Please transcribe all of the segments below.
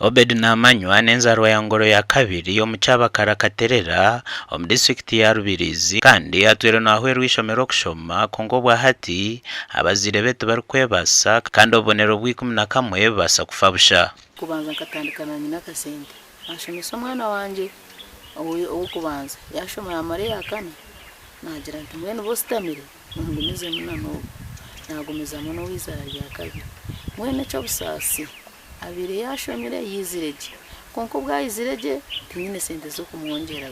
Obed namanywa n'enzarwa ya ngoro ya kabiri yo mucyabakara katerera mu district ya Rubirizi kandi atwere naho rwishomero kushoma kongo bwa hati abazire betu bari kwebasa kandi obonero bw'11 basa kufabusha kubanza katandikana nyina kasente ashomesa mwana wanje uwo kubanza yashoma yamare yakana nagira nti mwene bositamire ngumize munano nagomeza muno wizara rya kabiri mwene cyo busasi abire yashomire yizireje konko bwa yizireje tinyine sente zo kumwongera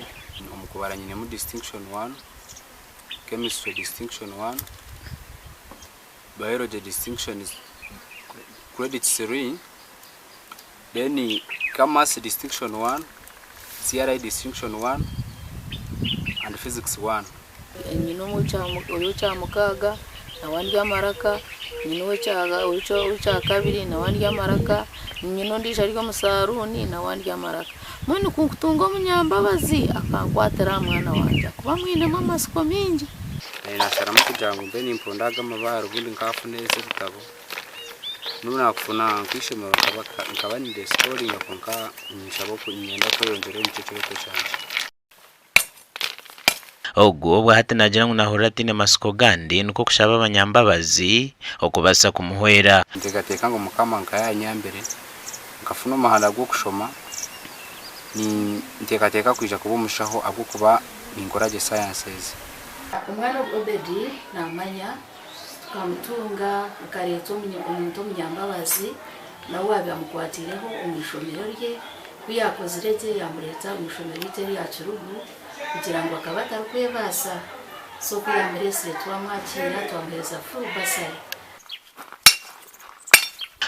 umukubara nyine mu distinction 1 chemistry distinction 1 biology distinction is credit 3 then commerce distinction 1 CRI distinction 1 and physics 1 nyino mu cyamukaga nawandi amaraka nyino cyaga uca kabiri nawandi amaraka nyino ndisha ariko musaruni nawandi amaraka mwene kunkutunga munyambabazi akankwatira mwana wanje kuba mwine mama siko mingi nashara mu kujango mbe nimpondaga amabaro bundi nkafuneze bitabo nuna kufuna kwishema nkabani de story ngakonka nyishabo kunyenda ko yongere mu cyiciro cyanje Ogu obwa hati nagira ngo nahura tine masiko gandi nuko kushaba abanyambabazi okubasa kumuhwera ntegateka ngo mukama nkaya nyambere nkafuna amahanda go kushoma ni ntegateka kwija kuba omushaho abwo kuba ingorage sciences umwana Obedi namanya tukamutunga ukareto umuntu munyambabazi nawe abamukwatireho umishomero rye Owaakozire yamureta umishomero rye yacurugu kugira ngo akabata kwebasa so kuyamurese twamwakira twamhereza full basari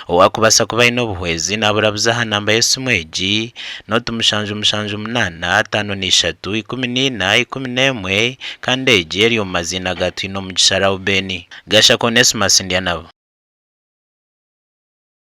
owakubasa kuba ino buhwezi naburabuza hanamba Yesu mweji notu mushanju 8 5 3 14 11 kandi eje eri mu mazina gatu ino mu gishara ubeni gasha Onesmus ndiyanabo.